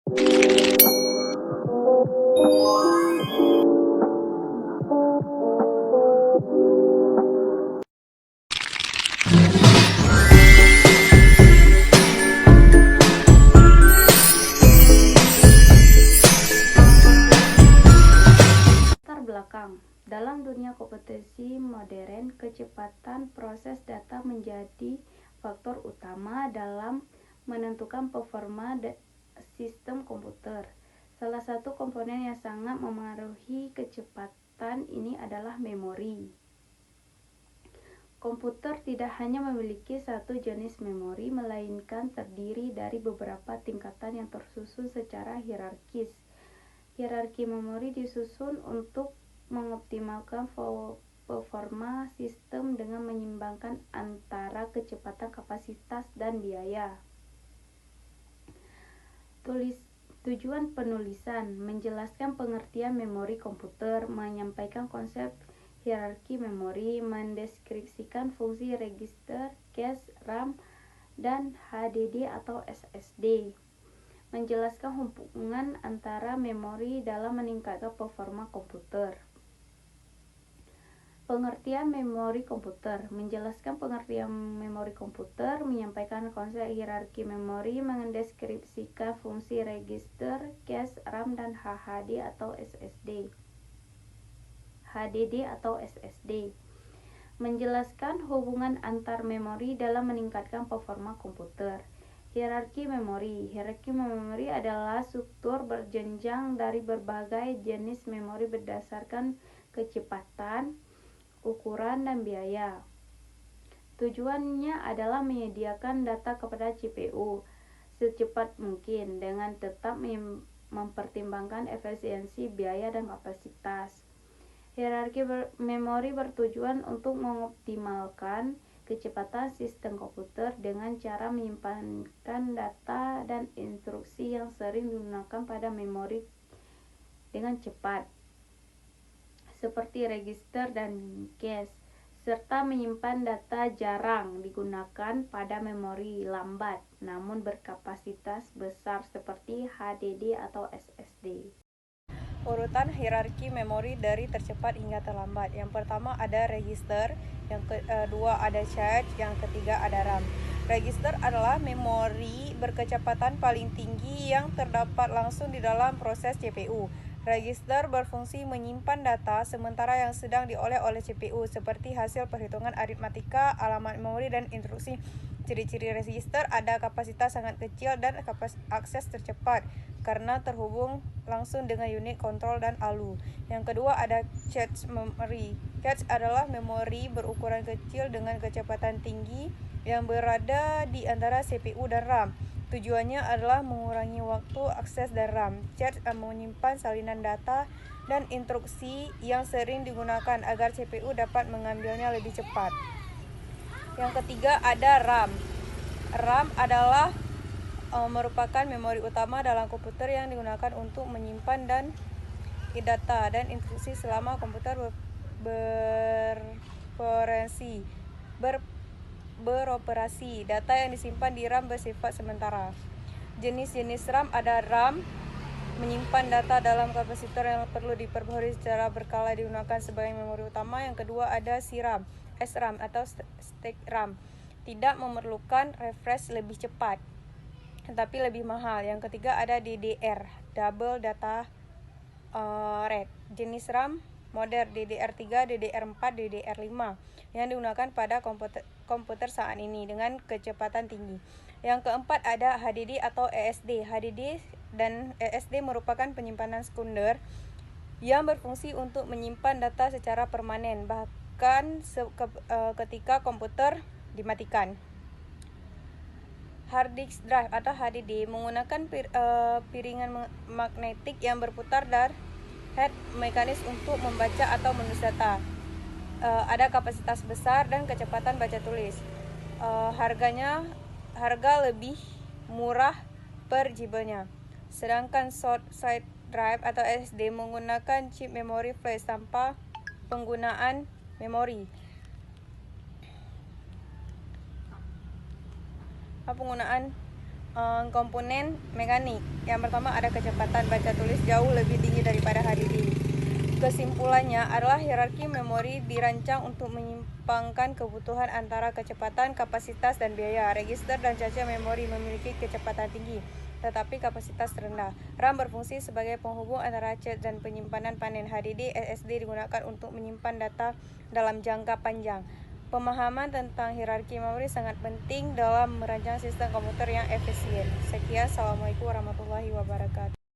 Latar belakang. Dalam dunia kompetisi modern, kecepatan proses data menjadi faktor utama dalam menentukan performa sistem komputer. Salah satu komponen yang sangat memengaruhi kecepatan ini adalah memori. Komputer tidak hanya memiliki satu jenis memori, melainkan terdiri dari beberapa tingkatan yang tersusun secara hierarkis. Hierarki memori disusun untuk mengoptimalkan performa sistem dengan menyeimbangkan antara kecepatan, kapasitas, dan biaya. Tujuan penulisan: menjelaskan pengertian memori komputer, menyampaikan konsep hierarki memori, mendeskripsikan fungsi register, cache, RAM, dan HDD atau SSD. Menjelaskan hubungan antara memori dalam meningkatkan performa komputer. Pengertian memori komputer: menjelaskan pengertian memori komputer, menyampaikan konsep hierarki memori, mendeskripsikan fungsi register, cache, RAM, dan HDD atau SSD. Menjelaskan hubungan antar memori dalam meningkatkan performa komputer. Hierarki memori. Hierarki memori adalah struktur berjenjang dari berbagai jenis memori berdasarkan kecepatan, ukuran, dan biaya. Tujuannya adalah menyediakan data kepada CPU secepat mungkin dengan tetap mempertimbangkan efisiensi, biaya, dan kapasitas. Hierarki memori bertujuan untuk mengoptimalkan kecepatan sistem komputer dengan cara menyimpankan data dan instruksi yang sering digunakan pada memori dengan cepat, seperti register dan cache, serta menyimpan data jarang digunakan pada memori lambat namun berkapasitas besar seperti HDD atau SSD. Urutan hierarki memori dari tercepat hingga terlambat. Yang pertama ada register, yang kedua ada cache, yang ketiga ada RAM. Register adalah memori berkecepatan paling tinggi yang terdapat langsung di dalam proses CPU. Register berfungsi menyimpan data sementara yang sedang diolah oleh CPU seperti hasil perhitungan aritmatika, alamat memori, dan instruksi. Ciri-ciri register ada kapasitas sangat kecil dan akses tercepat karena terhubung langsung dengan unit kontrol dan ALU. Yang kedua ada cache memory. Cache adalah memori berukuran kecil dengan kecepatan tinggi yang berada di antara CPU dan RAM. Tujuannya adalah mengurangi waktu akses dan RAM. Cache menyimpan salinan data dan instruksi yang sering digunakan agar CPU dapat mengambilnya lebih cepat. Yang ketiga ada RAM. RAM adalah merupakan memori utama dalam komputer yang digunakan untuk menyimpan dan data dan instruksi selama komputer beroperasi. Data yang disimpan di RAM bersifat sementara. Jenis-jenis RAM ada RAM menyimpan data dalam kapasitor yang perlu diperbarui secara berkala digunakan sebagai memori utama. Yang kedua ada SRAM, SRAM atau stack RAM. Tidak memerlukan refresh lebih cepat, tetapi lebih mahal. Yang ketiga ada DDR, Double Data Rate. Jenis RAM modern DDR3, DDR4, DDR5 yang digunakan pada komputer saat ini dengan kecepatan tinggi. Yang keempat ada HDD atau SSD. HDD dan SSD merupakan penyimpanan sekunder yang berfungsi untuk menyimpan data secara permanen bahkan ketika komputer dimatikan. Hard disk drive atau HDD menggunakan piringan magnetik yang berputar dan head mekanis untuk membaca atau menulis data. Ada kapasitas besar dan kecepatan baca tulis. Harga lebih murah per GB-nya. Sedangkan solid state drive atau SSD menggunakan chip memori flash tanpa penggunaan memori. komponen mekanik. Yang pertama ada kecepatan baca tulis jauh lebih tinggi daripada HDD. Kesimpulannya adalah hierarki memori dirancang untuk menyimpangkan kebutuhan antara kecepatan, kapasitas, dan biaya. Register dan cache memori memiliki kecepatan tinggi, tetapi kapasitas rendah. RAM berfungsi sebagai penghubung antara cache dan penyimpanan panen. HDD, SSD digunakan untuk menyimpan data dalam jangka panjang. Pemahaman tentang hierarki memori sangat penting dalam merancang sistem komputer yang efisien. Sekian, Assalamualaikum warahmatullahi wabarakatuh.